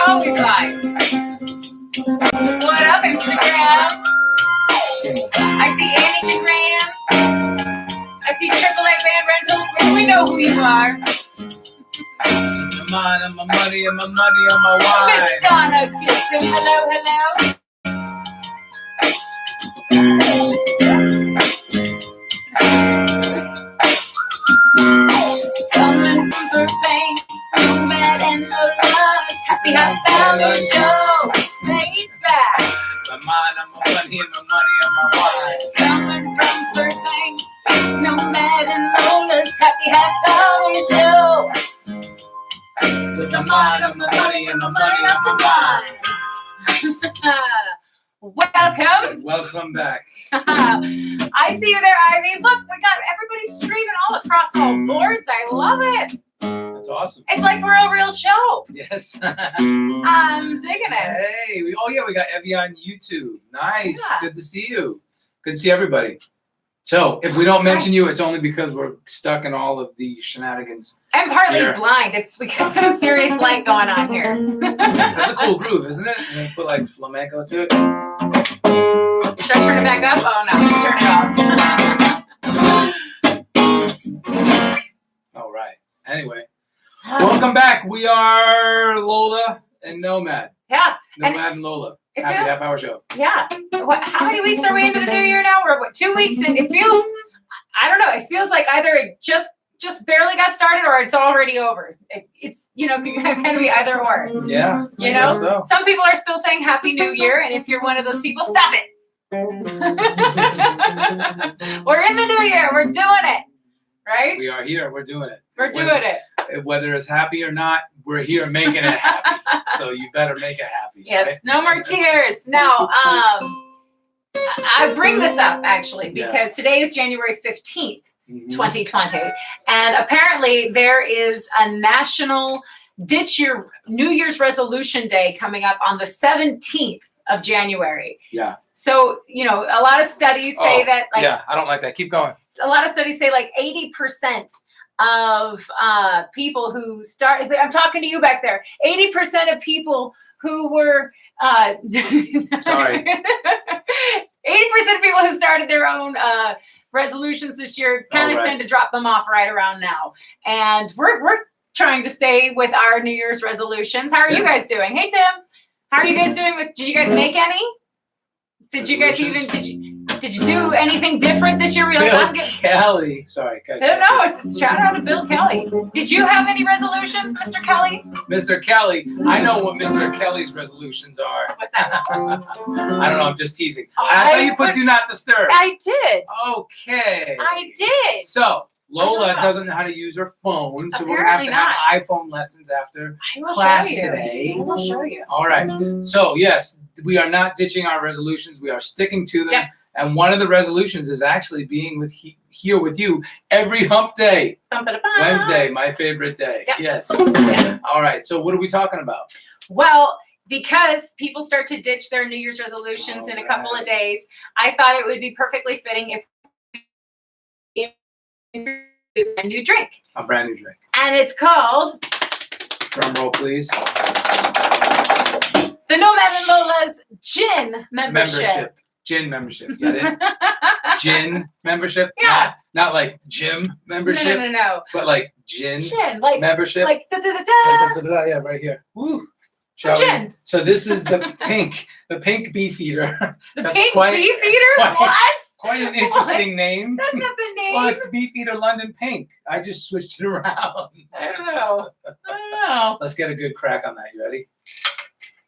always live. What up, Instagram? I see Annie Graham. I see AAA Band Rentals. We know who you are. My mind and my money and my money on my wine. Miss Donna Gibson. Hello, hello. Coming from Burbank, Nomad and Lola's Happy Hour Show. Laid back. My mind and my money and my money on my wine. Coming from Burbank, it's Nomad and Lola's Happy Hour Show. With my mind and my money and my money on my wine. Welcome. Welcome back. I see you there, Ivy. Look, we got everybody streaming all across all boards. I love it. That's awesome. It's like we're a real show. Yes. I'm digging it. Hey, we got Evie on YouTube. Nice. Yeah. Good to see you. Good to see everybody. So, if we don't mention you, it's only because we're stuck in all of the shenanigans. I'm partly here. blind. We got some serious light going on here. That's a cool groove, isn't it? And then put like flamenco to it. Should I turn it back up? Oh no, turn it off. All right. Anyway, welcome back. We are Lola and Nomad. Yeah. Nomad and Lola. It Happy feels- Half Hour Show. Yeah. How many weeks are we into the new year now? We're 2 weeks in. It feels, I don't know. It feels like either it just barely got started or it's already over. It's, can kind of be either or. Yeah. You know, So. some people are still saying Happy New Year, and if you're one of those people, stop it. We're in the new year. We're doing it, right? We are here. We're doing it. We're doing it. Whether it's happy or not, we're here making it happy. So you better make it happy. Yes. Right? No more tears. Now, I bring this up actually because today is January 15th. 2020, and apparently there is a national Ditch Your New Year's Resolution Day coming up on the 17th of January. Yeah. So, a lot of studies say that, like, yeah, I don't like that. Keep going. a lot of studies say like 80% of people who started, I'm talking to you back there, 80% of people who were, Sorry. 80% of people who started their own resolutions this year kind of tend to drop them off right around now. And we're trying to stay with our New Year's resolutions. How are you guys doing? Hey, Tim. How are you guys doing did you guys make any? Did you guys did you do anything different this year? We're like, Bill Kelly. Sorry. No, it's shout out to Bill Kelly. Did you have any resolutions, Mr. Kelly? Mr. Kelly. I know what Mr. Kelly's resolutions are. What's that? I don't know. I'm just teasing. I thought you put do not disturb. I did. Okay. I did. So Lola doesn't know how to use her phone, so we're gonna have to have iPhone lessons after class today. I will show you. All right. So yes, we are not ditching our resolutions. We are sticking to them. Yep. And one of the resolutions is actually being here with you every hump day. Wednesday, my favorite day. Yep. Yes. Yep. All right. So what are we talking about? Well, because people start to ditch their New Year's resolutions in a couple of days, I thought it would be perfectly fitting if we introduced a new drink. A brand new drink. And it's called, Drum roll, please. the Nomad and Lola's Gin Membership. Gin membership. Get it? Gin membership? Yeah. Not like gym membership. No. But like gin Like membership. like da-da-da-da. Yeah, right here. Woo. Gin. So this is the pink beef eater. The That's pink quite, beef eater? What? Quite an interesting name. That's not the name. Well, it's Beef Eater London Pink. I just switched it around. I don't know. Let's get a good crack on that. You ready?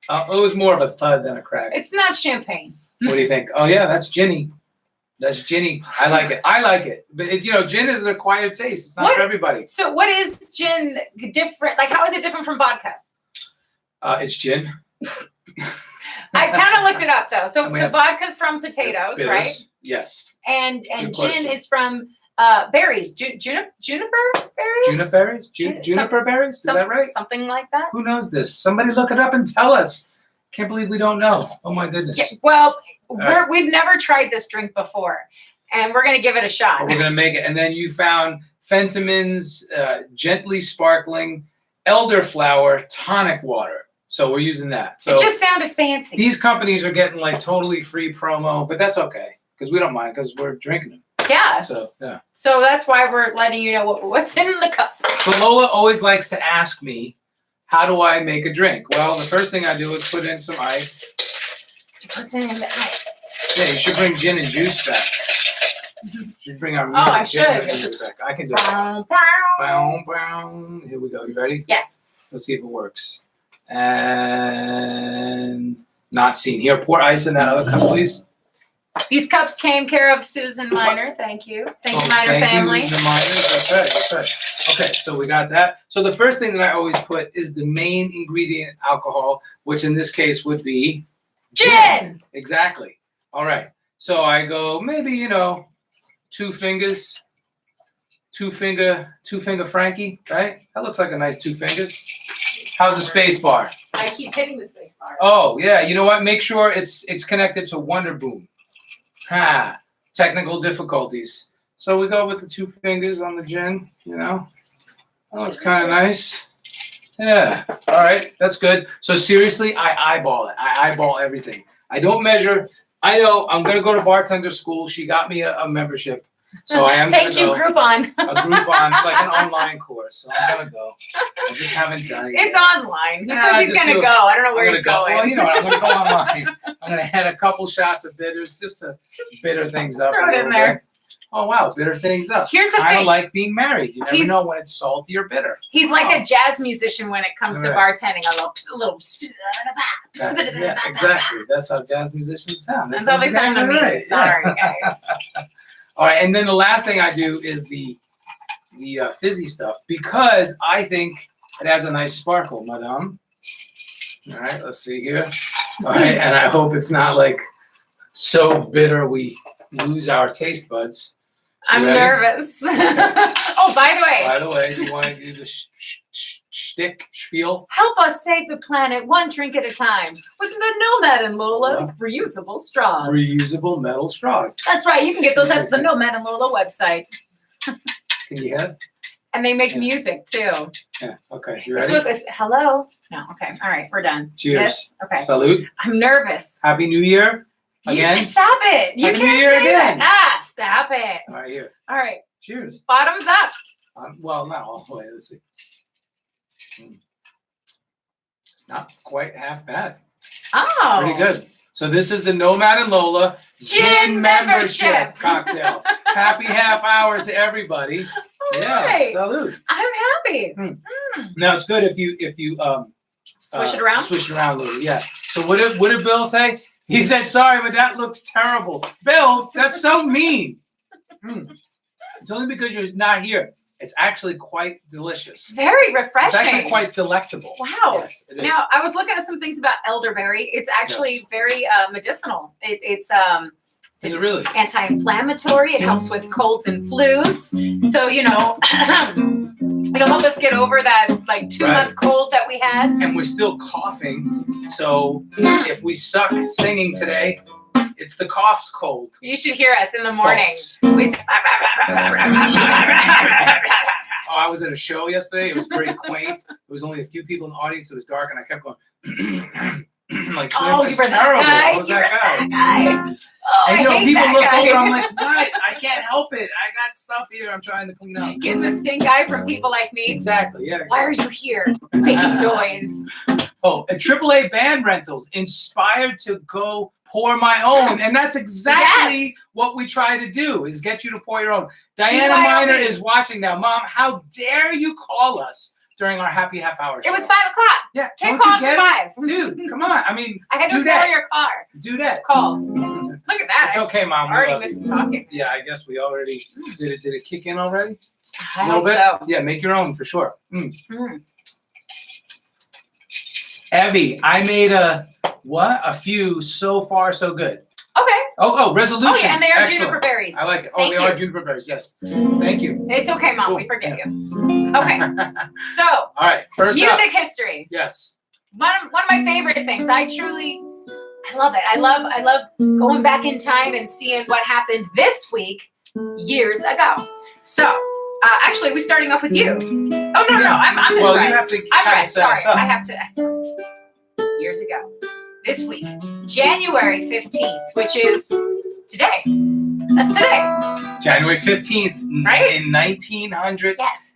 It was more of a thud than a crack. It's not champagne. What do you think? Oh yeah, that's ginny. That's ginny. I like it. But gin is an acquired taste. It's not for everybody. So what is gin different? Like, how is it different from vodka? It's gin. I kind of looked it up though. So vodka's from potatoes, bitters, right? Yes. And Good gin question. is from berries. Juniper berries? Juniper berries? Is that right? Something like that. Who knows this? Somebody look it up and tell us. Can't believe we don't know. Oh my goodness. Yeah, well, we've never tried this drink before, and we're gonna give it a shot. But we're gonna make it. And then you found Fentiman's Gently Sparkling Elderflower Tonic Water. So we're using that. So it just sounded fancy. these companies are getting like totally free promo, but that's okay because we don't mind because we're drinking them. Yeah. So yeah. So that's why we're letting you know what's in the cup. So Lola always likes to ask me, how do I make a drink? Well, the first thing I do is put in some ice. What's in the ice? Yeah, you should bring gin and juice back. You should bring our I gin and should. juice back. I can do it. Brown, brown. Bow, bow. Here we go. You ready? Yes. Let's see if it works. And not seen. Here, pour ice in that other cup, please. These cups came care of Susan Miner. Thank you. Thank you, Miner family. The miners. That's right. That's right. Okay, so we got that. So the first thing that I always put is the main ingredient alcohol, which in this case would be gin. Exactly. All right. So I go maybe 2 fingers, two finger Frankie, right? That looks like a nice 2 fingers. How's the space bar? I keep hitting the space bar. Oh yeah, you know what? Make sure it's connected to Wonder Boom. Technical difficulties. So we go with the 2 fingers on the gin. That looks kind of nice. Yeah. All right, that's good. So seriously, I eyeball it. I eyeball everything. I don't measure. I know I'm gonna go to bartender school. She got me a membership, so I am. Thank you, Groupon. A Groupon, like an online course. So I'm gonna go. I just haven't done it. It's yet. online. He says he's gonna go. I don't know where he's going. Well, I'm gonna go online. I'm gonna add a couple shots of bitters just to bitter things up. Throw it in there. Bit. Oh wow, bitter things up. Here's the kind of thing. like being married. You never know when it's salty or bitter. He's like a jazz musician when it comes to bartending. A little. Yeah, exactly. That's how jazz musicians sound. That's how they sound to me. Right. Sorry, guys. All right, and then the last thing I do is the fizzy stuff because I think it adds a nice sparkle, madame. All right, let's see here. All right, and I hope it's not like so bitter we lose our taste buds. I'm nervous. Oh, by the way, do you want to do the spiel? Help us save the planet one drink at a time with the Nomad and Lola reusable straws. Reusable metal straws. That's right. You can get those at the Nomad and Lola website. Can you hear? And they make music too. Yeah. Okay. You ready? Look, hello. No. Okay. All right. We're done. Cheers. Yes? Okay. Salute. I'm nervous. Happy New Year. Again? Stop it. You Happy can't New Year say again. that. Stop it. All right, here. All right. Cheers. Bottoms up. Well, not all the way. Let's see. It's not quite half bad. Oh. Pretty good. So this is the Nomad and Lola Gin membership cocktail. Happy half hour to everybody. All Yeah. right. Salute. I'm happy. Now it's good if you Swish it around. Swish it around a little. Yeah. So what did Bill say? He said, "Sorry, but that looks terrible." Bill, that's so mean. It's only because you're not here. It's actually quite delicious. It's very refreshing. It's actually quite delectable. Wow. Yes, it is. Now, I was looking at some things about elderberry. It's actually very medicinal. It's Is it really? anti-inflammatory. It helps with colds and flus. So, it'll help us get over that 2-month cold that we had. And we're still coughing. So if we suck singing today, it's the cough's cold. You should hear us in the morning. False. We say, Oh, I was at a show yesterday. It was very quaint. There was only a few people in the audience. It was dark, and I kept going. Like, oh, it's you were terrible. that guy. I was that guy. Oh, And I hate people that look guy. over. I'm like, what? I can't help it. I got stuff here. I'm trying to clean up. Getting the stink eye from people like me. Exactly. Yeah. Why are you here making noise? Oh, and AAA band rentals inspired to go pour my own, and that's exactly what we try to do: is get you to pour your own. Diana Miner is watching now. Mom, how dare you call us during our happy half hour show? It was 5 o'clock. Yeah, Can't don't call you get at 5. Dude, come on. I mean, I had to do fill that. your car. Do that. Call. Look at that. It's okay, Mom. I already missed talking. Yeah, I guess we already did it. Did it kick in already? I hope so. Yeah, make your own for sure. Evie, I made a few. So far, so good. Okay. Oh, resolutions. Oh, yeah, and they are Excellent. juniper berries. I like it. Oh, Thank they you. are juniper berries. Yes. Thank you. It's okay, Mom. Cool. We forgive Yeah. you. Okay. So, All right. First up. music history. Yes. One of my favorite things. I love it. I love going back in time and seeing what happened this week years ago. So, actually, we're starting off with you. Oh, no. I'm in Well, the right. you have to I'm kind right. of set Sorry. us up. I have to. years ago. This week, January 15th, which is today. That's today. January 15th, Right? in 1977. Yes.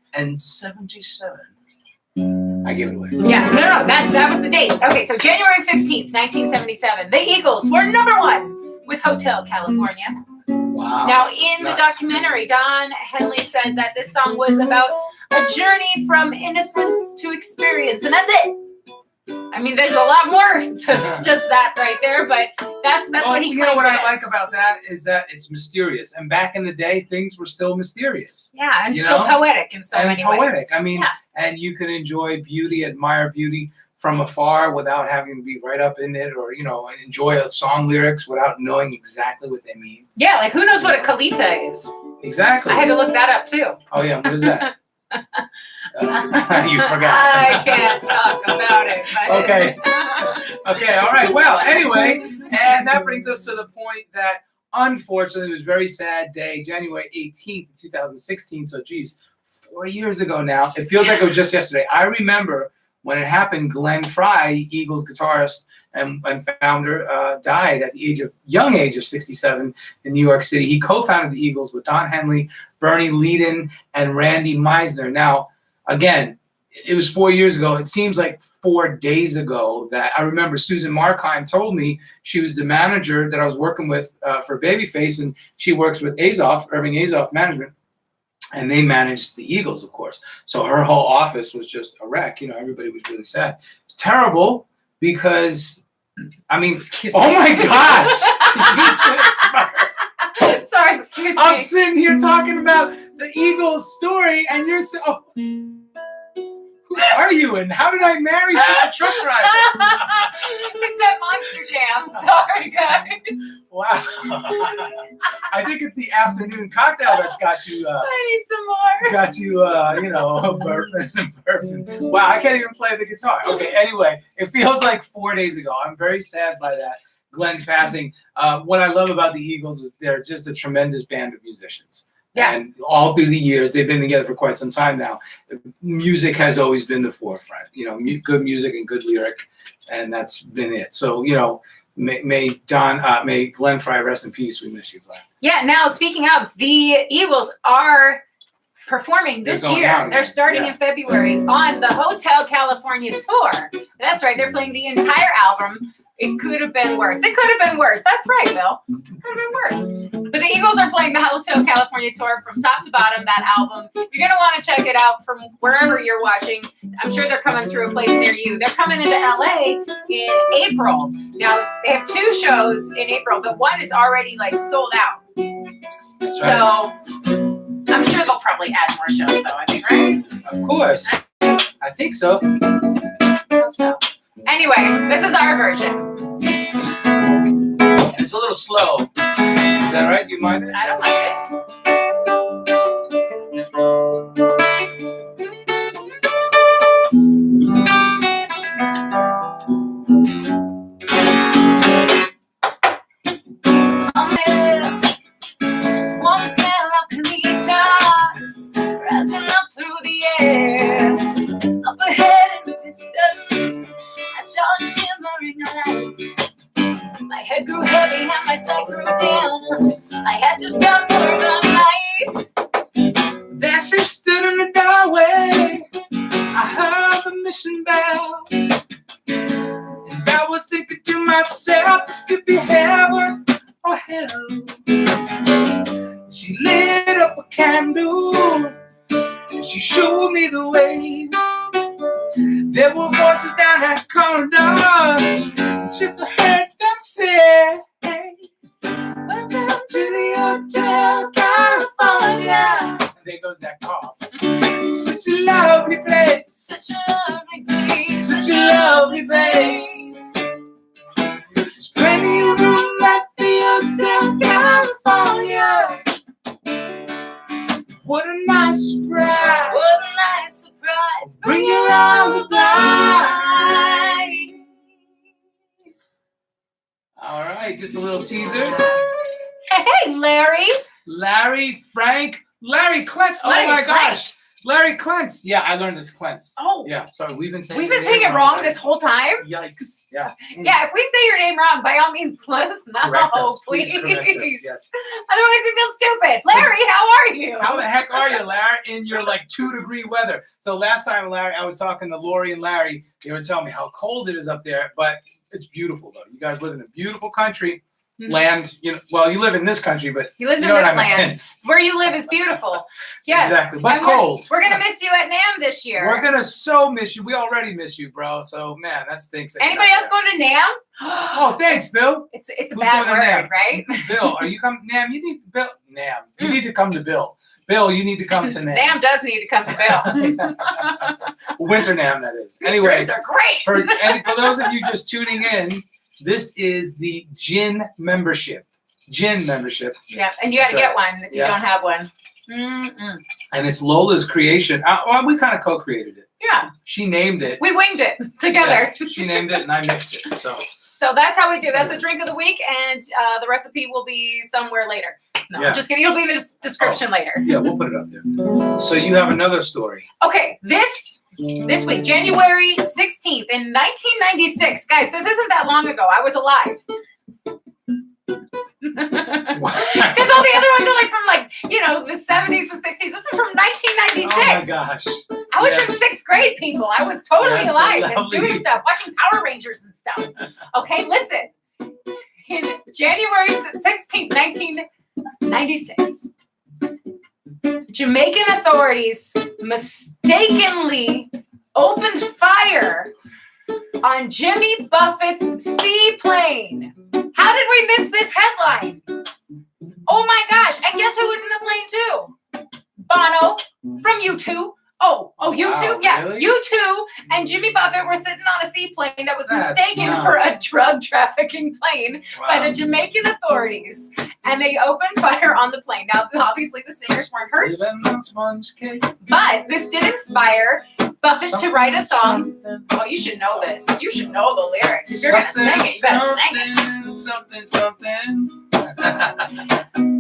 I give it away. Yeah, no, that was the date. Okay, so January 15th, 1977, the Eagles were #1 with Hotel California. Wow. Now, in the documentary, Don Henley said that this song was about a journey from innocence to experience, and that's it. I mean, there's a lot more to just that right there, but that's what he claims. You know what it I is. like about that is that it's mysterious, and back in the day, things were still mysterious. Yeah, and still poetic in so many ways. Poetic. I mean, and you can enjoy beauty, admire beauty from afar without having to be right up in it, or enjoy a song lyrics without knowing exactly what they mean. Yeah, like who knows what a Kalita is? Exactly. I had to look that up too. Oh yeah, what is that? You forgot. I can't talk about it. But Okay. Okay, all right. Well, anyway, and that brings us to the point that unfortunately it was a very sad day, January 18th, 2016. So, geez, 4 years ago now. It feels like it was just yesterday. I remember when it happened, Glenn Frey, Eagles guitarist and founder, died at the young age of 67 in New York City. He co-founded the Eagles with Don Henley, Bernie Leadon, and Randy Meisner. Now, again, it was 4 years ago. It seems like 4 days ago that I remember Susan Markheim told me she was the manager that I was working with for Babyface, and she works with Irving Azoff Management. And they managed the Eagles, of course. So her whole office was just a wreck. Everybody was really sad. It's terrible because, I mean, oh my gosh! Sorry, excuse me. I'm sitting here talking about the Eagles story, and you're so. Who are you, and how did I marry such a truck driver? It's that Monster Jam. Sorry, guys. Wow. I think it's the afternoon cocktail that's got you. I need some more. Got you, burping. Wow, I can't even play the guitar. Okay, anyway, it feels like 4 days ago. I'm very sad by that. Glenn's passing. What I love about the Eagles is they're just a tremendous band of musicians. Yeah. And all through the years, they've been together for quite some time now. Music has always been the forefront. Good music and good lyric, and that's been it. So, may Glenn Frey rest in peace. We miss you, Glenn. Yeah. Now, speaking of, the Eagles are performing this year. They're starting in February on the Hotel California tour. That's right. They're playing the entire album. It could have been worse. It could have been worse. That's right, Bill. It could have been worse. But the Eagles are playing the Hotel California tour from top to bottom, that album. You're going to want to check it out from wherever you're watching. I'm sure they're coming through a place near you. They're coming into LA in April. Now, they have 2 shows in April, but one is already sold out. That's so right. I'm sure they'll probably add more shows, though, I think, right? Of course. I think so. I hope so. Anyway, this is our version. And it's a little slow. Is that right? Do you mind it? I don't mind it. Warm smell of canitas rising up through the air. Up ahead in the distance, I saw a shimmering light. My head grew heavy and my sight grew dim. I had to stop for the night. There she stood in the doorway. I heard the mission bell. And I was thinking to myself, this could be heaven or hell. She lit up a candle and she showed me the way. There were voices down that corridor, just to heard them say, welcome to the Hotel California. And there goes that cough. Such a lovely place. Such a lovely place. Such a lovely place. There's plenty of room at the Hotel California. What a nice surprise. What a nice surprise. Bring your alibi. All right, just a little teaser. Hey, Larry. Larry, Frank, Larry Klentz. Oh Larry my Klentz. gosh. Larry Klentz. Yeah, I learned this Klentz. Oh. Yeah, sorry, we've been saying it wrong this whole time? Yikes. Yeah. Yeah, if we say your name wrong, by all means, let us know, Correct us. please. Correct us. Yes. Otherwise, we feel stupid. Larry, how are you? How the heck are you, Larry, in your like 2-degree weather? So last time, Larry, I was talking to Lori and Larry. They were telling me how cold it is up there, but it's beautiful, though. You guys live in a beautiful country. Land, you live in this country, but he lives in this land. Where you live is beautiful. Yes, exactly, but and cold. We're gonna miss you at NAMM this year. We're gonna so miss you. We already miss you, bro. So man, that stinks. Anybody else going to NAMM? Oh, thanks, Bill. It's a bad word, right? Bill, are you coming? NAMM, you need Bill. NAMM, you need to come to Bill. Bill, you need to come to NAMM. NAMM does need to come to Bill. Winter NAMM, that is. These Anyway, drinks are great. For those of you just tuning in. This is the gin membership. Gin membership. Yeah, and you got to get one if you don't have one. Mm-mm. And it's Lola's creation. Well, we kind of co-created it. Yeah. She named it. We winged it together. Yeah, she named it and I mixed it. So that's how we do. That's the drink of the week, and the recipe will be somewhere later. No, I'm just kidding. It'll be in the description later. Yeah, we'll put it up there. So you have another story. Okay, this week, January 16th in 1996. Guys, this isn't that long ago. I was alive. Because all the other ones are from the 70s and 60s. This is from 1996. Oh my gosh. I was in 6th grade, people. I was totally alive and doing stuff, watching Power Rangers and stuff. Okay, listen. In January 16th, 1996, Jamaican authorities mistakenly opened fire on Jimmy Buffett's seaplane. How did we miss this headline? Oh my gosh. And guess who was in the plane too? Bono from U2. Oh, U2? Wow, Yeah, really? U2 and Jimmy Buffett were sitting on a seaplane that was mistaken for a drug trafficking plane by the Jamaican authorities. And they opened fire on the plane. Now, obviously, the singers weren't hurt. But this did inspire Buffett to write a song. Oh, you should know this. You should know the lyrics. If you're going to sing it, you better sing it. Something.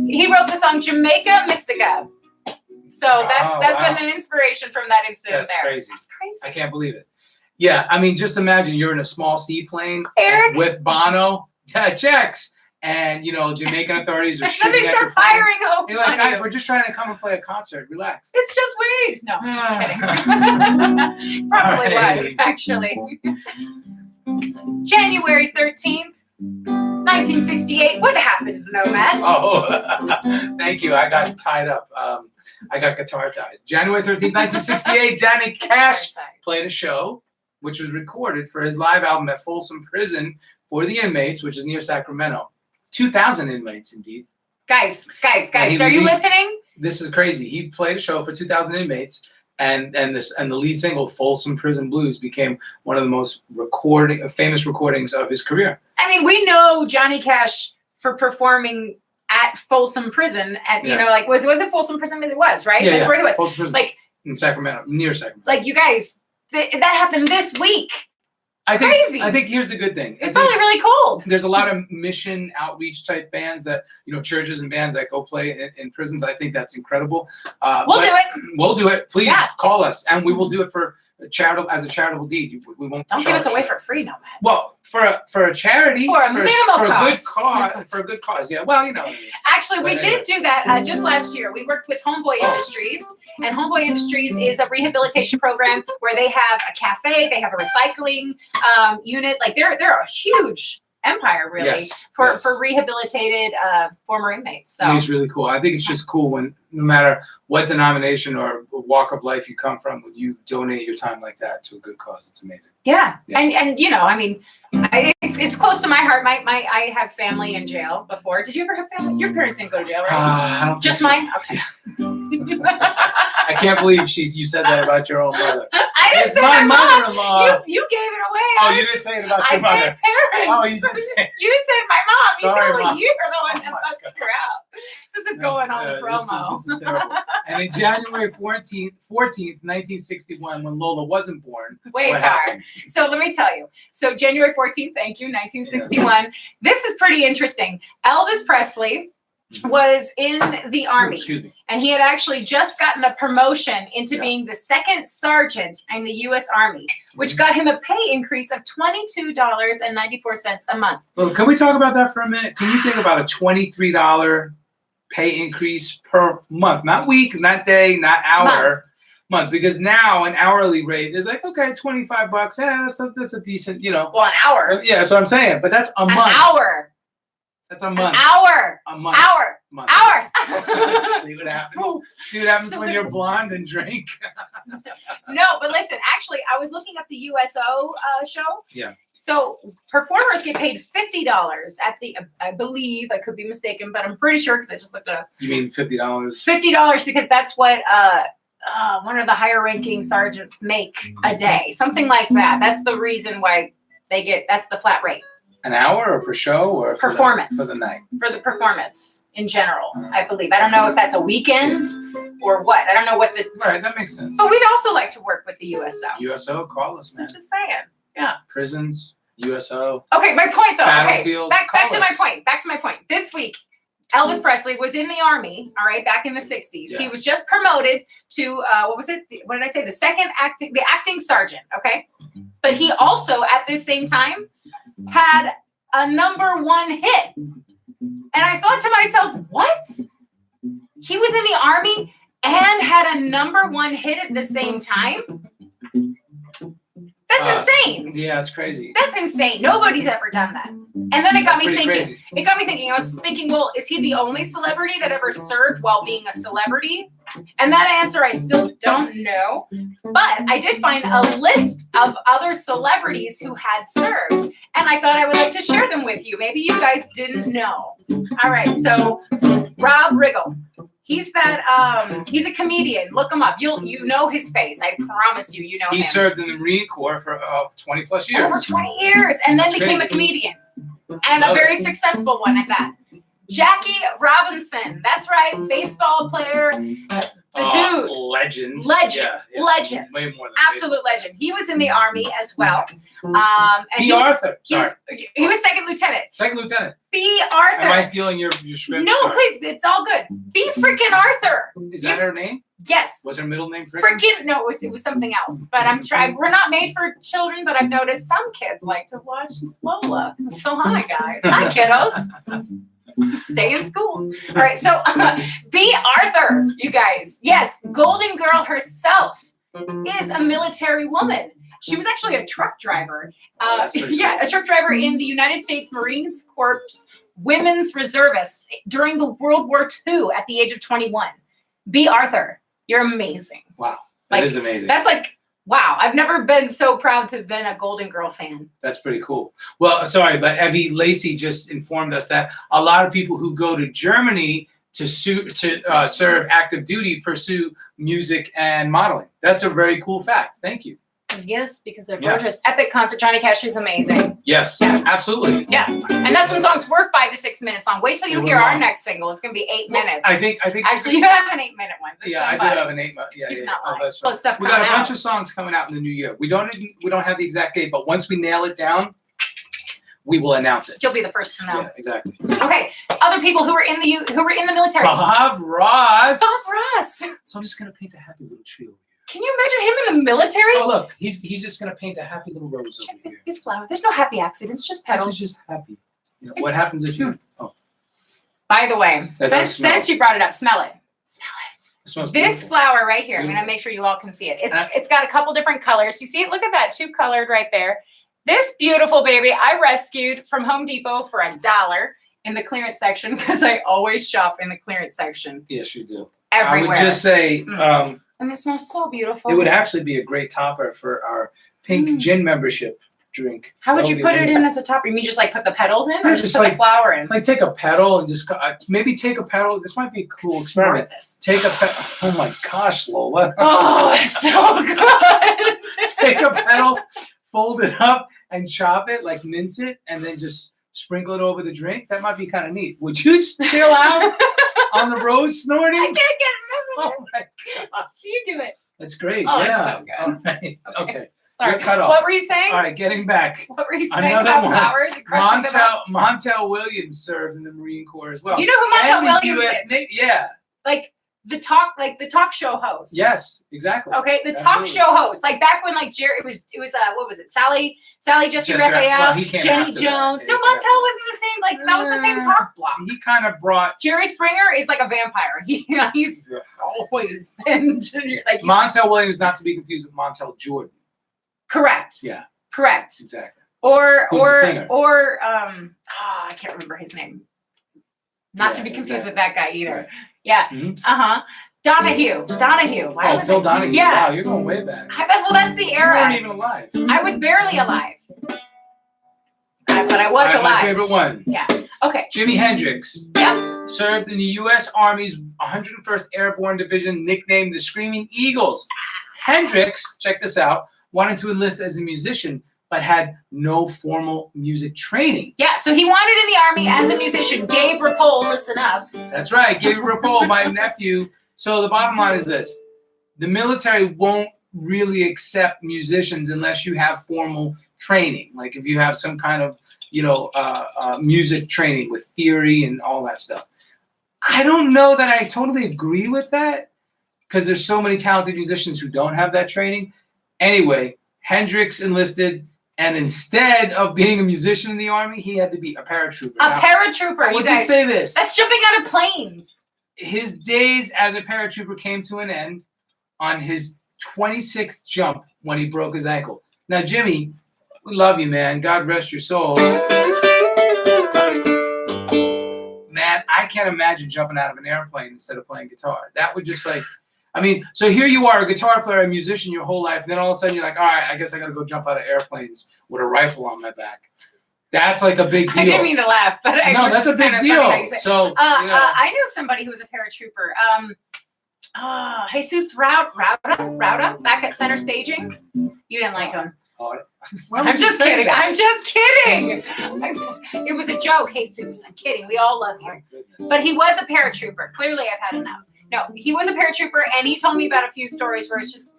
He wrote the song Jamaica Mystica. So that's been an inspiration from that incident there. Crazy. That's crazy. I can't believe it. Yeah, I mean, just imagine you're in a small seaplane with Bono. Checks. And, Jamaican authorities are shooting and then they start firing over. You're like, guys, we're just trying to come and play a concert. Relax. It's just weed. No, just kidding. Probably was, actually. January 13th, 1968. What happened, Nomad? Oh, thank you. I got tied up. I got guitar tied. January 13th, 1968, Johnny Cash played a show, which was recorded for his live album at Folsom Prison for the inmates, which is near Sacramento. 2,000 inmates, indeed. Guys, are you listening? This is crazy. He played a show for 2,000 inmates, and the lead single, Folsom Prison Blues, became one of the most famous recordings of his career. I mean, we know Johnny Cash for performing at Folsom Prison at, was it Folsom Prison? It was, right? Yeah, That's where he was. Folsom Prison, in Sacramento, near Sacramento. Like, you guys, that happened this week. Crazy. I think here's the good thing. It's probably really cold. There's a lot of mission outreach type bands that, churches and bands that go play in prisons. I think that's incredible. We'll do it. We'll do it. Please call us, and we will do it for as a charitable deed. We won't. Don't give us away for free, Nomad. Well, for a charity, for a minimal cost. For a good cause. Yeah. Well, Actually, we did do that just last year. We worked with Homeboy Industries, and Homeboy Industries is a rehabilitation program where they have a cafe, they have a recycling unit. Like they're a huge empire, really, for rehabilitated former inmates. So it's really cool. I think it's just cool when no matter what denomination or walk of life you come from, when you donate your time like that to a good cause, it's amazing. Yeah. And I mean, it's close to my heart. I had family in jail before. Did you ever have family? Your parents didn't go to jail, right? I don't just think so. mine. Okay. I can't believe you said that about your own mother. I didn't say my mom. mother-in-law. You gave it away. Oh, you didn't say it about your mother. I said parents. Oh, you just said. You said my mom. Sorry, Mom. You were the one that busted her out. This is going on the promo. This is terrible. And in January 14th, 1961, when Lola wasn't born. Way far. So let me tell you. So January 14th, thank you, 1961. This is pretty interesting. Elvis Presley was in the Army. Excuse me. And he had actually just gotten a promotion into being the second sergeant in the U.S. Army, which got him a pay increase of $22.94 a month. Well, can we talk about that for a minute? Can you think about a $23 pay increase per month? Not week, not day, not hour. Month. Because now an hourly rate is like, okay, $25. Yeah, that's a decent, Well, an hour. Yeah, that's what I'm saying. But that's a month. An hour. That's a month. An hour. A month. Hour. Month. Hour. See what happens. See what happens when you're blonde and drink. No, but listen, actually, I was looking up the USO show. Yeah. So performers get paid $50 at the, I believe, I could be mistaken, but I'm pretty sure because I just looked it up. You mean $50? $50 because that's what one of the higher ranking sergeants make a day. Something like that. That's the reason why that's the flat rate. An hour or per show or performance for the night? For the performance in general, I believe. I don't know if that's a weekend or what. I don't know what the. Right, that makes sense. But we'd also like to work with the USO. USO, call us, man. Just saying. Yeah. Prisons, USO. Okay, my point though. Battlefield. Okay, back to my point. Back to my point. This week, Elvis Presley was in the Army. All right, back in the '60s. Yeah. He was just promoted to what was it? What did I say? The acting sergeant. Okay, but he also at this same time had a #1 hit. And I thought to myself, what? He was in the Army and had a #1 hit at the same time? That's insane. Yeah, it's crazy. That's insane. Nobody's ever done that. And then it got me thinking. Crazy. I was thinking, well, is he the only celebrity that ever served while being a celebrity? And that answer I still don't know. But I did find a list of other celebrities who had served. And I thought I would like to share them with you. Maybe you guys didn't know. All right, so Rob Riggle. He's he's a comedian. Look him up. You know his face. I promise you, you know him. He served in the Marine Corps for 20 plus years. Over 20 years, and then became a comedian. And a very successful one at that. Jackie Robinson. That's right, baseball player. The dude. Legend. Yeah. Legend. Way more than absolute legend. He was in the Army as well. And B. Arthur. Sorry. He was second lieutenant. Second lieutenant. B. Arthur. Am I stealing your script? No, please. It's all good. B. Frickin' Arthur. Is that her name? Yes. Was her middle name Frickin'? No, it was something else. But I'm trying. We're not made for children, but I've noticed some kids like to watch Lola. So hi, guys. Hi, kiddos. Stay in school. All right, so B. Arthur, you guys. Yes, Golden Girl herself is a military woman. She was actually a truck driver. A truck driver in the United States Marine Corps Women's Reservists during the World War II at the age of 21. B. Arthur, you're amazing. Wow, that is amazing. That's like, wow, I've never been so proud to have been a Golden Girl fan. That's pretty cool. Well, sorry, but Evie Lacey just informed us that a lot of people who go to Germany to serve active duty pursue music and modeling. That's a very cool fact. Thank you. Yes, because they're gorgeous. Epic concert. Johnny Cash is amazing. Yes, absolutely. Yeah, and that's when songs were 5 to 6 minutes long. Wait till you hear our next single. It's gonna be 8 minutes. I think. Actually, you have an 8-minute one. Yeah, I do have an 8-minute. Yeah, He's yeah. not lying. That's Well, right. stuff We got a coming bunch of songs coming out in the new year. We don't have the exact date, but once we nail it down, we will announce it. You'll be the first to know. Yeah, exactly. Okay, other people who were in the military. Bob Ross. Bob Ross. So I'm just gonna paint a happy little tree over here. Can you imagine him in the military? Oh look, he's just gonna paint a happy little rose over here. His flower. There's no happy accidents, just petals. He's just happy. You know, what happens if you? Oh. By the way, since you brought it up, smell it. Smell it. It smells this beautiful. flower right here. I'm gonna make sure you all can see it. It's got a couple different colors. You see it? Look at that, 2-colored right there. This beautiful baby I rescued from Home Depot for $1 in the clearance section because I always shop in the clearance section. Yes, you do. Everywhere. I would just say. And it smells so beautiful. It would actually be a great topper for our pink gin membership drink. How would you put it in as a topper? You mean just like put the petals in, or just put the flower in? Like take a petal and just maybe take a petal. This might be a cool experiment. Take a petal. Oh my gosh, Lola. Oh, it's so good. Take a petal, fold it up, and chop it, like mince it, and then just sprinkle it over the drink. That might be kind of neat. Would you chill out on the rose snorting? I can't get rid of it. Oh my gosh. You do it. That's great. Oh, yeah. it's so good. All right. Okay. Sorry. You're cut off. What were you saying? All right, getting back. What were you saying Another about one. flowers and crushing them up? Montel Williams served in the Marine Corps as well. You know who Montel And the Williams US is? Navy. Yeah. Like the talk show host. Yes, exactly. Okay, the Absolutely. talk show host, like back when like Jerry, it was what was it? Sally Jesse Raphael, well, he came Jenny after that. Jones. He No, came Montel wasn't the same. Like that was the same talk block. He kind of brought Jerry Springer is like a vampire. He's always been like Montel Williams, not to be confused with Montel Jordan. correct. Yeah, Correct. exactly. Or Who's the singer? I can't remember his name. Not to be confused exactly. with that guy either. Right. Yeah. Mhm. Donahue. Why Oh, was Phil I- Donahue. Yeah. Wow, you're going way back. That's the You era. weren't even alive. I was barely alive. But I was All right, alive. my favorite one. Yeah. Okay. Jimi Hendrix. Yep. Served in the U.S. Army's 101st Airborne Division, nicknamed the Screaming Eagles. Hendrix, check this out, wanted to enlist as a musician, but had no formal music training. Yeah. So he wanted in the army as a musician. Gabe Rapole, listen up. That's right, Gabriel Rapole, my nephew. So the bottom line is this: the military won't really accept musicians unless you have formal training. Like if you have some kind of, music training with theory and all that stuff. I don't know that I totally agree with that because there's so many talented musicians who don't have that training. Anyway, Hendrix enlisted, and instead of being a musician in the army, he had to be a paratrooper. Paratrooper. Would you say this? That's jumping out of planes. His days as a paratrooper came to an end on his 26th jump when he broke his ankle. Now, Jimmy, we love you, man. God rest your soul. Man, I can't imagine jumping out of an airplane instead of playing guitar. That would just so here you are, a guitar player, a musician your whole life, and then all of a sudden you're like, all right, I guess I got to go jump out of airplanes with a rifle on my back. That's like a big deal. I didn't mean to laugh, but no, that's a big deal. So, I knew somebody who was a paratrooper. Jesus Rauda, back at Center Staging. You didn't like him. I'm just kidding. I'm just kidding. It was a joke, Jesus. I'm kidding. We all love you. But he was a paratrooper. Clearly, I've had enough. No, he was a paratrooper, and he told me about a few stories where it's just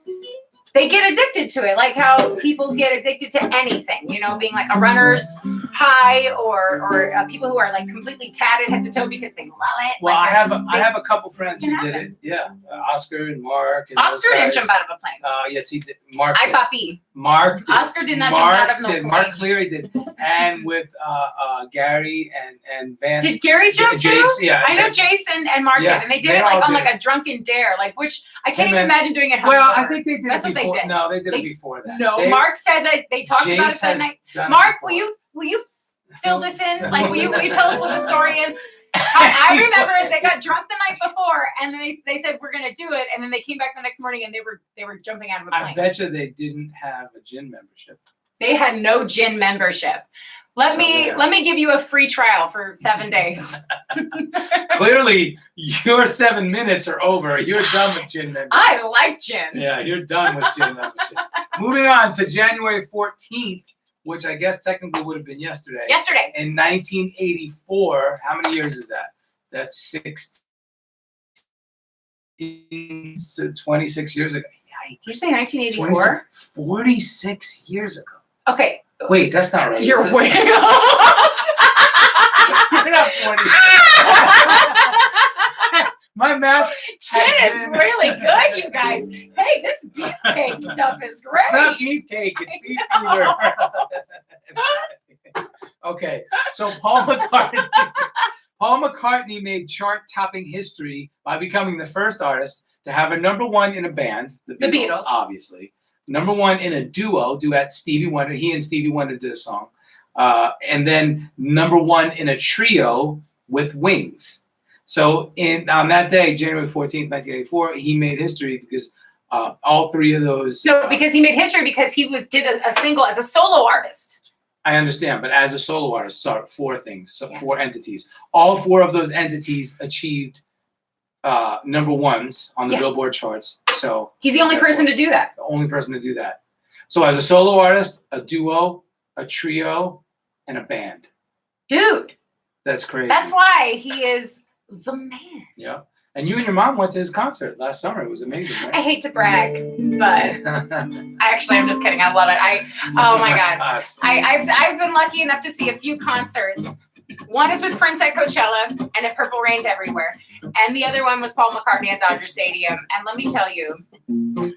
they get addicted to it, like how people get addicted to anything, being like a runner's high or people who are like completely tatted head to toe because they love it. Well, like, I have a couple friends who did it. Yeah, Oscar and Mark. And Oscar didn't jump out of a plane. Yes, he did. Mark. I papi. Mark. Did. Oscar did not jump out of no plane. Mark Cleary did, and with Gary and Vance. Did Gary jump too? Yeah, I know Jason and Mark did, and they did it like on like a drunken dare, like which I can't even imagine doing it. Well, I think they did. That's it before. what they did. No, they did it before that. No, Mark said that they talked about it that night. Mark, will you fill this in? Like, will you tell us what the story is? I remember is they got drunk the night before, and then they said we're gonna do it, and then they came back the next morning and they were jumping out of a plane. I bet you they didn't have a gym membership. They had no gym membership. Let me give you a free trial for 7 days. Clearly, your 7 minutes are over. You're done with gym memberships. I like gym. Yeah, you're done with gym memberships. Moving on to January 14th, which I guess technically would have been yesterday. Yesterday. In 1984. How many years is that? That's 26 years ago. Yikes. Did you say 1984? 46 years ago. Okay. Wait, that's not right. You're way off. You're not 46. My math. Chin is really good, you guys. Hey, this beefcake stuff is great. It's not beefcake, it's beef eater. Okay, so Paul McCartney made chart-topping history by becoming the first artist to have a #1 in a band, the Beatles, obviously. #1 in a duet, Stevie Wonder. He and Stevie Wonder did a song. And then #1 in a trio with Wings. So on that day, January 14th, 1984, he made history because all three of those. No, because he made history because he did a single as a solo artist. I understand, but as a solo artist, so 4 things, so yes. 4 entities. All 4 of those entities achieved #1s on the Billboard charts. So he's the only person to do that. The only person to do that. So as a solo artist, a duo, a trio, and a band. Dude. That's crazy. That's why he is the man. Yeah. And you and your mom went to his concert last summer. It was amazing, I right? hate to brag, but I'm just kidding. I love it. Oh my God. gosh. I've been lucky enough to see a few concerts. One is with Prince at Coachella, and it purple rained everywhere. And the other one was Paul McCartney at Dodger Stadium. And let me tell you,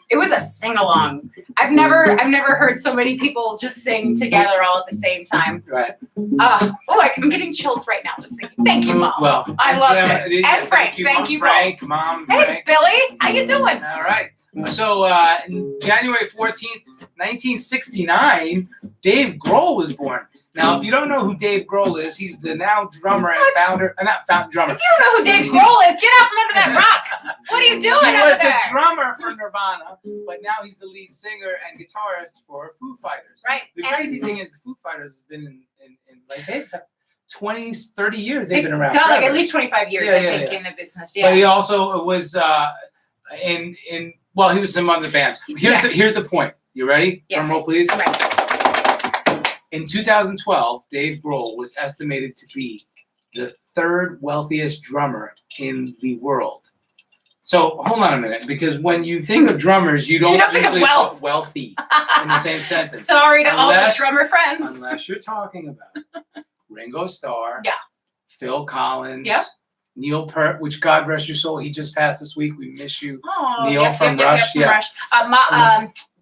it was a sing-along. I've never heard so many people just sing together all at the same time. Right. I'm getting chills right now just thinking. Thank you, Mom. Well, I loved it. And Frank, thank you, Frank, Mom. Hey, Frank. Billy, how you doing? All right. So January 14th, 1969, Dave Grohl was born. Now, if you don't know who Dave Grohl is, he's the now drummer and founder, drummer. If you don't know who Dave Grohl is, get out from under that rock. What are you doing He over was there? the drummer for Nirvana, but now he's the lead singer and guitarist for Foo Fighters. Right. The crazy thing is the Foo Fighters has been in like they've 20, 30 years they've been around. Got like at least 25 years, I think, in the business. Yeah. But he also was he was in other bands. Here's the point. You ready? Yes. Drum roll, please. I'm ready. In 2012, Dave Grohl was estimated to be the third wealthiest drummer in the world. So hold on a minute, because when you think of drummers, you don't think of usually wealth. put wealthy in the same sentence. Sorry to all the drummer friends. Unless you're talking about Ringo Starr, Yeah. Phil Collins, Yep. Neil Peart, which God rest your soul, he just passed this week. We miss you. Oh, Neil from Rush, from yeah. Rush.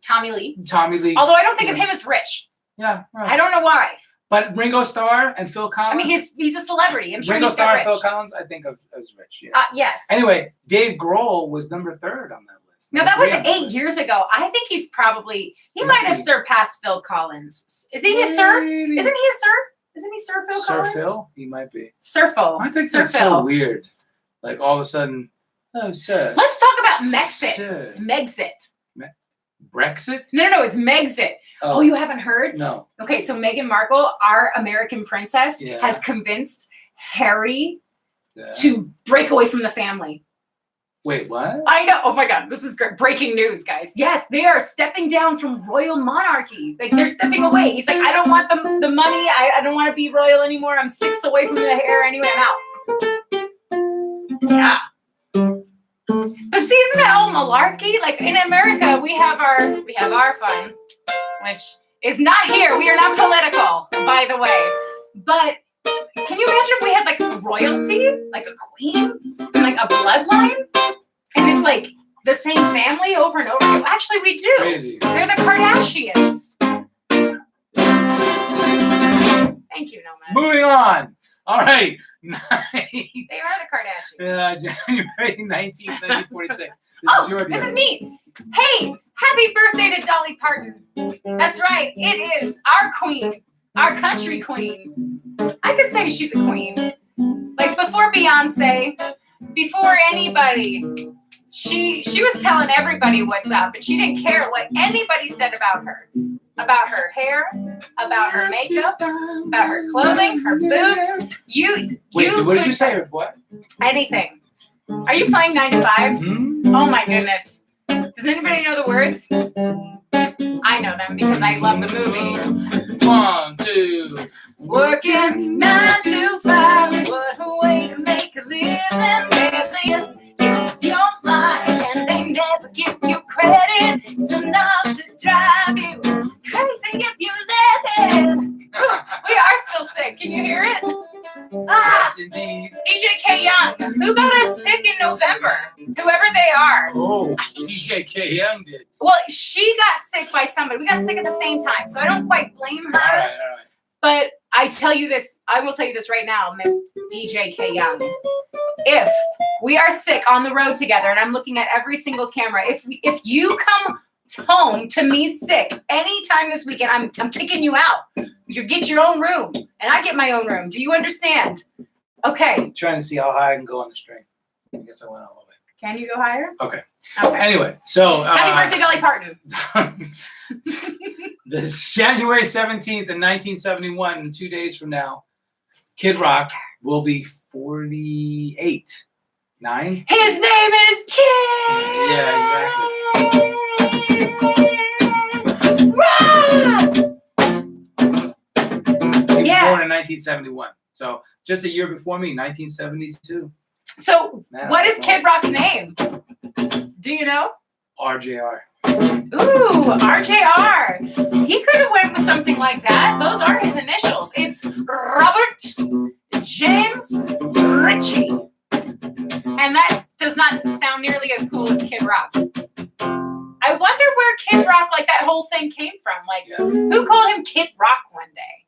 Tommy Lee. Tommy Lee. Although I don't think of him as rich. Yeah. Right. I don't know why. But Ringo Starr and Phil Collins. I mean, he's a celebrity. I'm sure Ringo he's Starr rich. and Phil Collins, I think of as rich. Yeah. Yes. Anyway, Dave Grohl was number 3rd on that list. No, that was Number 3 on 8 that years ago. I think he might have surpassed Phil Collins. Is he a sir? Maybe. Isn't he a sir? Isn't he Sir Phil Collins? Sir Phil? He might be. Sir Phil. I think Sir that's Phil. so weird. Like all of a sudden, oh, sir. Let's talk about Mexit. Sir. Megxit. Brexit? No, it's Megxit. Oh, you haven't heard? No. Okay, so Meghan Markle, our American princess, Yeah. has convinced Harry Yeah. to break away from the family. Wait, what? I know. Oh my God, this is great. Breaking news, guys. Yes, they are stepping down from royal monarchy. Like they're stepping away. He's like, I don't want the money. I don't want to be royal anymore. I'm 6 away from the hair anyway. I'm out. Yeah. But see, isn't that all malarkey? Like in America, we have our fun, which is not here. We are not political, by the way. But can you imagine if we had like royalty, like a queen, and like a bloodline, and it's like the same family over and over again? Actually, we do. Crazy. They're the Kardashians. Thank you, Nomad. Moving on. All right. They are the Kardashians. January 19th, 1946. This is me. Hey, happy birthday to Dolly Parton. That's right. It is our queen, our country queen. I could say she's a queen. Like before Beyonce, before anybody, she was telling everybody what's up, and she didn't care what anybody said about her hair, about her makeup, about her clothing, her boobs. What did you say? What? Anything. Are you playing 9 to 5? Hmm? Oh my goodness. Does anybody know the words? I know them because I love the movie. 1, 2. Working 9 to 5. What a way to make a living. This is your life, and they never give you credit. It's enough to drive you crazy if you let it. We are still sick. Can you hear it? Yes, indeed. DJ K Young, who got us sick in November? Whoever they are. Oh, DJ K Young did. Well, she got sick by somebody. We got sick at the same time, so I don't quite blame her. All right. But I will tell you this right now, Miss DJ K Young. If we are sick on the road together, and I'm looking at every single camera, if you come home to me sick anytime this weekend, I'm kicking you out. You get your own room, and I get my own room. Do you understand? Okay. I'm trying to see how high I can go on the string. I guess I went all the way. Can you go higher? Okay. Okay. Anyway, so Happy birthday, Dolly Parton. The January 17th in 1971, in 2 days from now, Kid Rock will be 48. 9? His name is Kid. Yeah, exactly. Rock! He was Yeah. born in 1971. So just a year before me, 1972. So, Man, what is Kid Rock's name? Do you know? RJR. Ooh, RJR. He could have went with something like that. Those are his initials. It's Robert James Ritchie. And that does not sound nearly as cool as Kid Rock. I wonder where Kid Rock, like that whole thing came from. Like, who called him Kid Rock one day?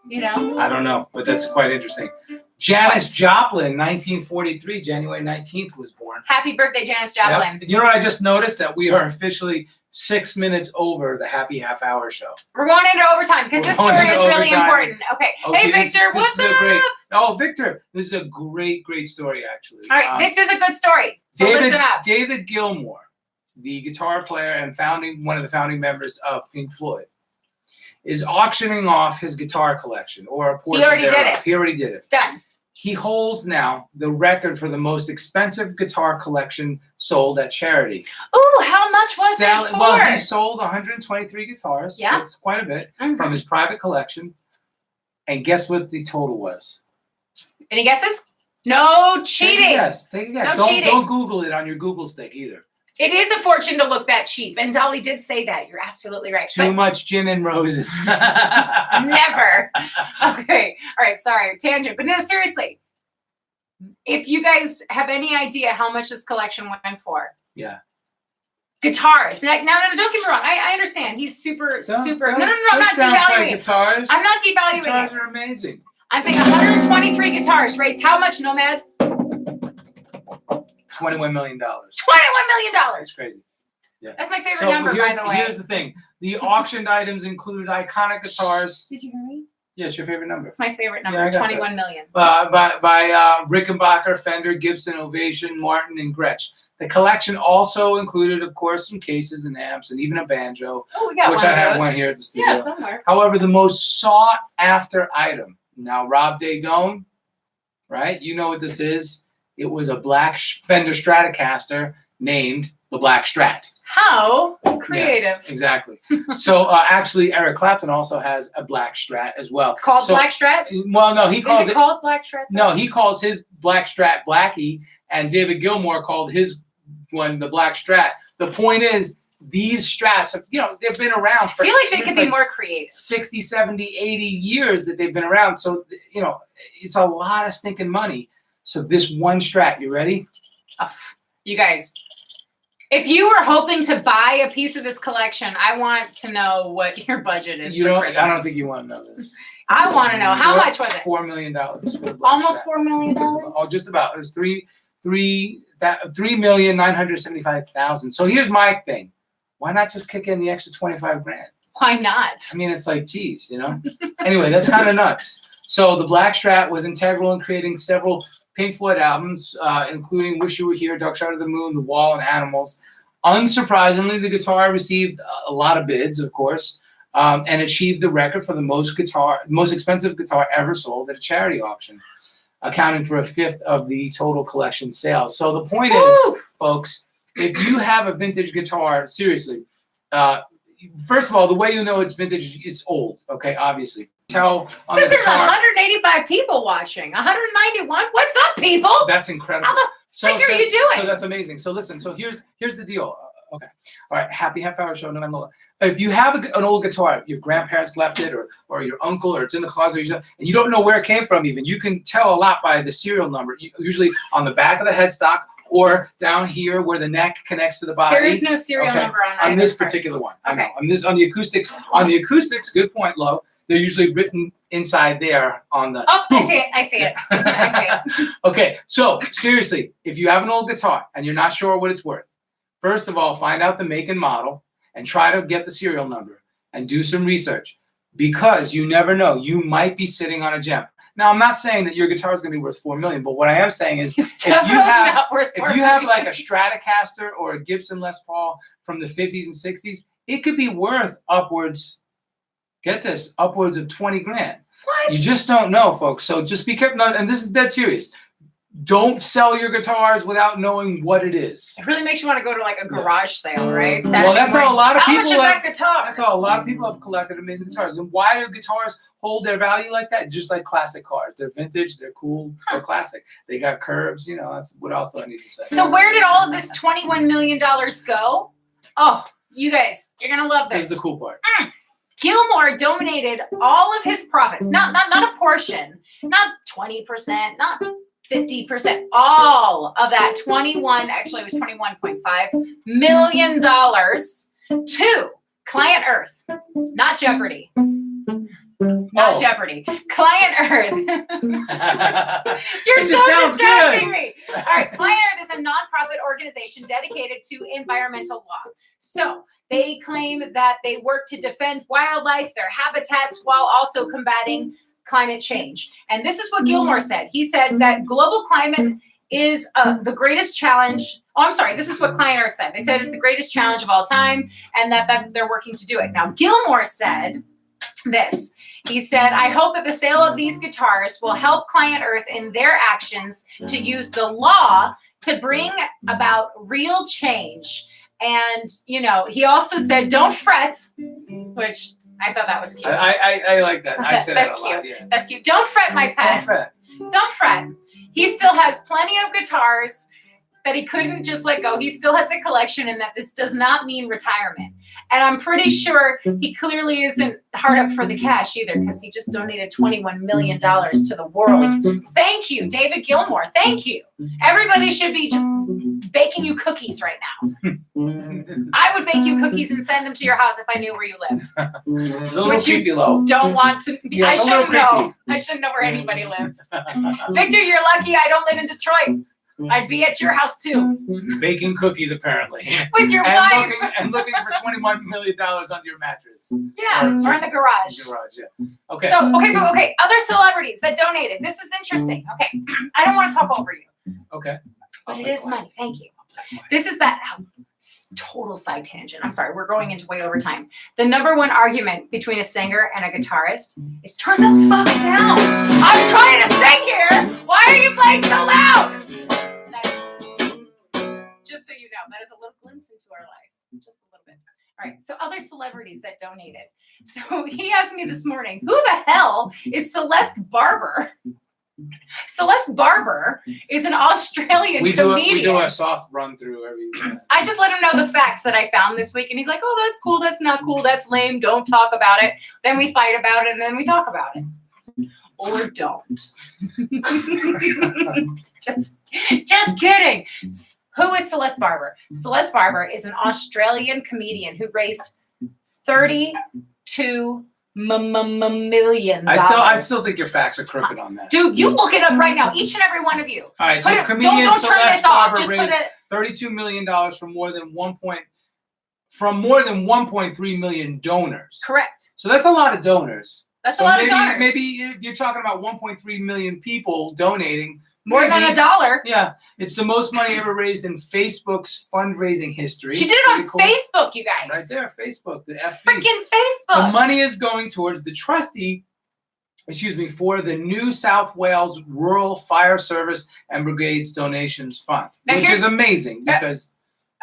You know? I don't know, but that's quite interesting. Janis Joplin, 1943, January 19th was born. Happy birthday, Janis Joplin. Yep. You know what I just noticed? That we are officially 6 minutes over the happy half hour show. We're going into overtime because this story is really important. Okay. Hey, Victor, what's up? Victor, this is a great story, actually. All right, this is a good story. So listen up. David Gilmour, the guitar player and one of the founding members of Pink Floyd, is auctioning off his guitar collection, or a portion thereof. He already did it. It's done. He holds now the record for the most expensive guitar collection sold at charity. Ooh, how much was it for? Well, he sold 123 guitars. Yeah. That's quite a bit from his private collection. And guess what the total was? Any guesses? No cheating. Take a guess. No cheating. Don't Google it on your Google stick either. It is a fortune to look that cheap. And Dolly did say that. You're absolutely right. Too much gin and roses. Never. Okay. All right. Sorry. Tangent. But no, seriously. If you guys have any idea how much this collection went for. Yeah. Guitars. No, don't get me wrong. I understand. He's super. No, I'm not devaluing it. Guitars. I'm not devaluing it. Guitars are amazing. I'm saying 123 guitars raised how much, Nomad? $21 million. $21 million. That's crazy. Yeah. That's my favorite number, by the way. Here's the thing. The auctioned items included iconic guitars. Did you hear me? Yeah, it's your favorite number. It's my favorite number, 21 million. By Rickenbacker, Fender, Gibson, Ovation, Martin, and Gretsch. The collection also included, of course, some cases and amps and even a banjo. Oh, we got which one I of have those. one here at the studio. Yeah, somewhere. However, the most sought-after item. Now, Rob Daydone, right? You know what this is. It was a black Fender Stratocaster named the Black Strat. How creative. Yeah, exactly. So actually, Eric Clapton also has a Black Strat as well. Called Black Strat? Well, no, he calls it called Black Strat? No, he calls his Black Strat Blackie, and David Gilmour called his one the Black Strat. The point is, these Strats, they've been around for, I feel like they could be more creative. 60, 70, 80 years that they've been around. So, it's a lot of stinking money. So this one Strat, you ready? You guys, if you were hoping to buy a piece of this collection, I want to know what your budget is for Christmas. I don't think you want to know this. I want to know. How much was it? $4 million. Almost $4 million? Oh, just about. It was $3,975,000. So here's my thing. Why not just kick in the extra 25 grand? Why not? I mean, it's like, geez, Anyway, that's kind of nuts. So the Black Strat was integral in creating several Pink Floyd albums, including Wish You Were Here, Dark Side of the Moon, The Wall, and Animals. Unsurprisingly, the guitar received a lot of bids, of course, and achieved the record for the most expensive guitar ever sold at a charity auction, accounting for a fifth of the total collection sales. So the point is, folks, if you have a vintage guitar, seriously, first of all, the way you know it's vintage, it's old, okay, obviously. Tell on Says the there's guitar, 185 people watching. 191? What's up, people? That's incredible. How the frick are you doing? So that's amazing. So listen, here's the deal. Okay. All right, happy half hour show, Nomad Lola. If you have an old guitar, your grandparents left it, or your uncle, or it's in the closet, and you don't know where it came from even, you can tell a lot by the serial number, usually on the back of the headstock, or down here where the neck connects to the body. There is no serial number on this particular one. Okay. On the acoustics. On the acoustics, good point, Lo. They're usually written inside there on the. Oh, I see it. Okay, so seriously, if you have an old guitar and you're not sure what it's worth, first of all, find out the make and model and try to get the serial number and do some research, because you never know. You might be sitting on a gem. Now, I'm not saying that your guitar is going to be worth $4 million, but what I am saying is, if you have like a Stratocaster or a Gibson Les Paul from the 50s and 60s, it could be worth upwards. Get this, upwards of 20 grand. What? You just don't know, folks. So just be careful. No, and this is dead serious. don't sell your guitars without knowing what it is. It really makes you want to go to like a garage sale, right? Well, that's how a lot of How people much is that guitar? That's how a lot of people have collected amazing guitars. And why do guitars hold their value like that? Just like classic cars. They're vintage, they're cool, they're classic. They got curves, you know, that's what else do I need to say? So where did all of this $21 million go? Oh, you guys, you're gonna love this. This is the cool part. Gilmore donated all of his profits, not a portion, not 20%, not 50%, all of that actually it was $21.5 million to Client Earth, not Jeopardy. Not Jeopardy. Client Earth. You're so distracting me. All right. Client Earth is a nonprofit organization dedicated to environmental law. So they claim that they work to defend wildlife, their habitats, while also combating climate change. And this is what Gilmore said. He said that global climate is the greatest challenge. Oh, I'm sorry. This is what Client Earth said. They said it's the greatest challenge of all time and that they're working to do it. Now, Gilmore said this. He said, I hope that the sale of these guitars will help Client Earth in their actions to use the law to bring about real change. And, you know, he also said, don't fret, which I thought that was cute. I like that. I said That's that a cute. lot. Yeah. That's cute. Don't fret, my pet. Don't fret. Don't fret. He still has plenty of guitars that he couldn't just let go. He still has a collection, and that this does not mean retirement. And I'm pretty sure he clearly isn't hard up for the cash either, because he just donated $21 million to the world. Thank you, David Gilmore. Thank you. Everybody should be just baking you cookies right now. I would bake you cookies and send them to your house if I knew where you lived. It's a little creepy, though. Don't want to be. Yeah, I it's a little shouldn't know. creepy. I shouldn't know where anybody lives. Victor, you're lucky I don't live in Detroit. I'd be at your house too. Baking cookies, apparently. With your and wife. looking for $21 million under your mattress. Yeah, or in the garage. Yeah. Okay. So, okay. Other celebrities that donated. This is interesting. Okay. I don't want to talk over you. Okay. But it is money. Thank you. This is that total side tangent. I'm sorry. We're going into way over time. The number one argument between a singer and a guitarist is turn the fuck down. I'm trying to sing here. Why are you playing so loud? That is, just so you know, that is a little glimpse into our life. Just a little bit. All right. So other celebrities that donated. So he asked me this morning, who the hell is Celeste Barber? Celeste Barber is an Australian comedian. We do a soft run through every. I just let him know the facts that I found this week, and he's like, "Oh, that's cool. That's not cool. That's lame. Don't talk about it." Then we fight about it, and then we talk about it, or don't. just kidding. Who is Celeste Barber? Celeste Barber is an Australian comedian who raised $32 million. I still think your facts are crooked on that. Dude, you look it up right now. Each and every one of you. All right, so comedian don't turn Celeste this off. Barber Just raised $32 million from more than 1.3 million donors. Correct. So that's a lot of donors. That's a lot of donors. Maybe if you're talking about 1.3 million people donating. More than $1. Yeah, it's the most money ever raised in Facebook's fundraising history. She did it on Facebook, you guys. Right there, Facebook, the FB. Freaking Facebook. The money is going towards the trustee, for the New South Wales Rural Fire Service and Brigades Donations Fund, which is amazing because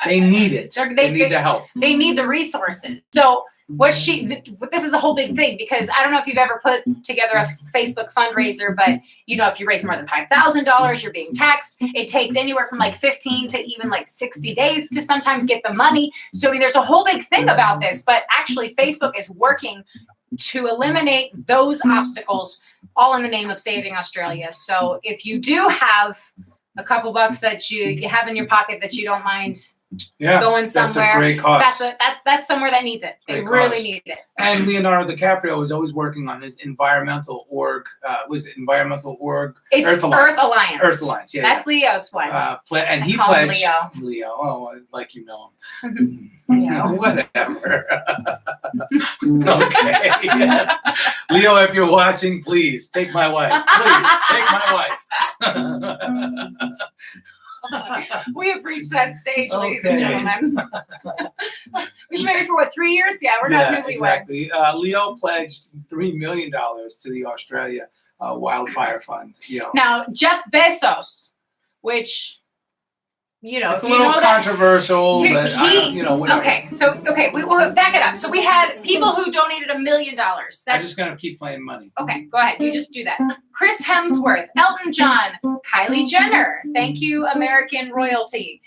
they need it. They need the help. They need the resources. So this is a whole big thing, because I don't know if you've ever put together a Facebook fundraiser, but you know, if you raise more than $5,000, you're being taxed. It takes anywhere from like 15 to even like 60 days to sometimes get the money. So I mean, there's a whole big thing about this, but actually Facebook is working to eliminate those obstacles, all in the name of saving Australia. So if you do have a couple bucks that you have in your pocket that you don't mind going somewhere, that's a great cause. That's somewhere that needs it. They really need it. And Leonardo DiCaprio was always working on his environmental org. Was it environmental org? It's Earth Alliance. Earth Alliance. Yeah, that's Leo's one. And he pledged Leo. Oh, like you know him. Whatever. Okay. Leo, if you're watching, please take my wife. Please take my wife. We have reached that stage, ladies and gentlemen. We've been married for 3 years? Yeah, we're not newlyweds. Exactly. Leo pledged $3 million to the Australia Wildfire Fund. Now, Jeff Bezos which, you know, It's if a you little know that, controversial, but I don't, you know, whatever. Okay, we will back it up. So we had people who donated $1 million. I'm That's just gonna keep playing money. okay. Go ahead. You just do that. Chris Hemsworth, Elton John, Kylie Jenner. Thank you, American royalty.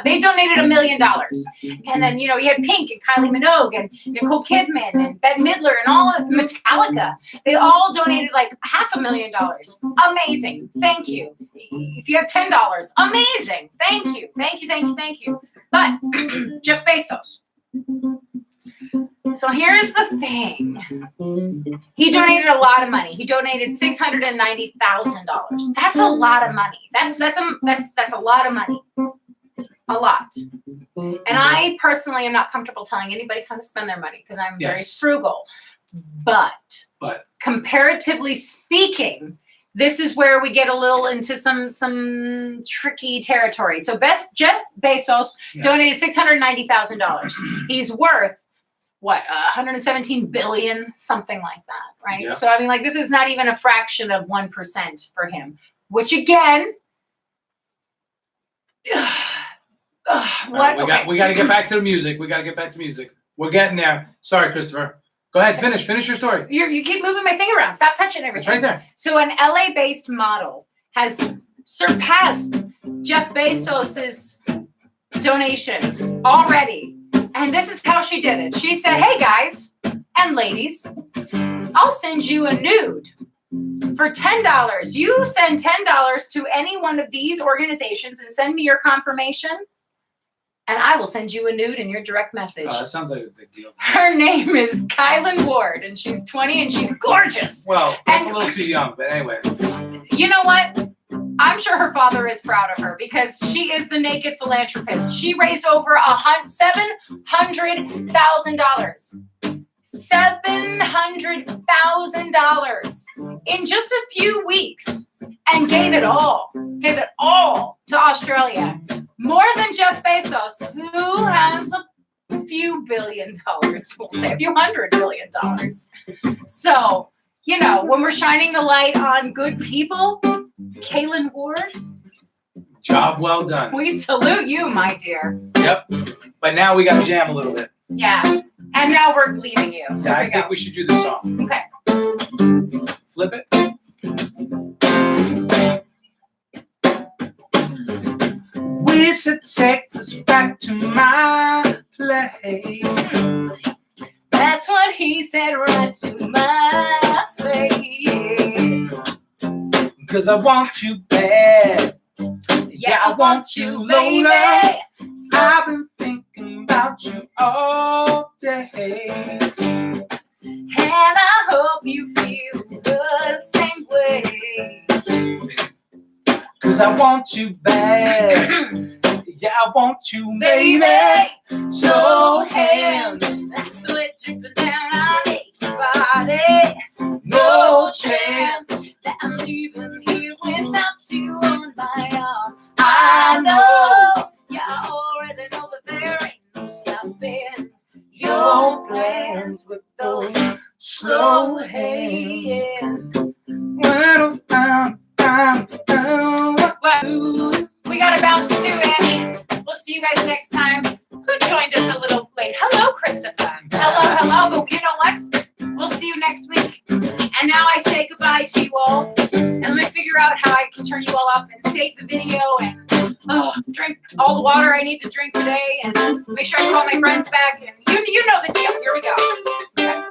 They donated $1 million. And then, you know, you had Pink and Kylie Minogue and Nicole Kidman and Bette Midler and all of Metallica. They all donated like $500,000. Amazing. Thank you. If you have $10, amazing. Thank you. Thank you. Thank you. Thank you. But Jeff Bezos. So here's the thing. He donated a lot of money. He donated $690,000. That's a lot of money. That's a lot of money. A lot. And I personally am not comfortable telling anybody how to spend their money because I'm very frugal. But comparatively speaking, this is where we get a little into some tricky territory. So Jeff Bezos donated $690,000. He's worth what, 117 billion, something like that, right? Yeah. So I mean, like, this is not even a fraction of 1% for him, which again, what? We got to get back to the music. We're getting there. Sorry, Christopher. Go ahead, finish your story. You keep moving my thing around. Stop touching everything. It's right there. So an LA-based model has surpassed Jeff Bezos's donations already. And this is how she did it. She said, hey guys and ladies, I'll send you a nude for $10. You send $10 to any one of these organizations and send me your confirmation, and I will send you a nude in your direct message. Oh, that sounds like a big deal. Her name is Kylan Ward, and she's 20, and she's gorgeous. Well, that's a little too young, but anyway. You know what? I'm sure her father is proud of her because she is the naked philanthropist. She raised over $700,000. $700,000 in just a few weeks, and gave it all to Australia. More than Jeff Bezos, who has a few $billion, we'll say a few $100 billion. So, you know, when we're shining the light on good people, Kylan Ward, job well done. we salute you, my dear. Yep. But now we got to jam a little bit. Yeah. And now we're leaving you. So I think we should do the song. Okay. Flip it. We should take this back to my place. That's what he said right to my face. 'Cause I want you bad. Yeah, I want you, Lola. I've been thinking about you all day. And I hope you feel the same way. 'Cause I want you bad. Yeah, I want you, baby. So hands. That sweat dripping down on your body. No chance that I'm leaving here without you on my arm. I know, yeah, I already know that there ain't no stopping your plans with those slow hands. Well, we gotta bounce too, Annie. We'll see you guys next time. Who joined us a little late? Hello, Christopher. Hello. But you know what? We'll see you next week. And now I say goodbye to you all. And let me figure out how I can turn you all off and save the video and drink all the water I need to drink today and make sure I call my friends back. And you know the deal. Here we go. Okay.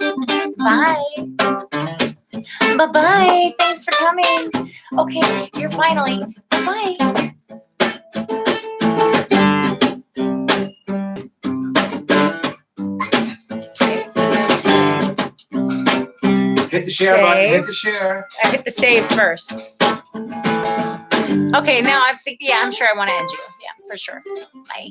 Bye. Bye-bye. Thanks for coming. Okay, you're finally. Bye-bye. Hit the share button. Hit the share. I hit the save first. Okay, now I'm sure I want to end you. Yeah, for sure. Bye.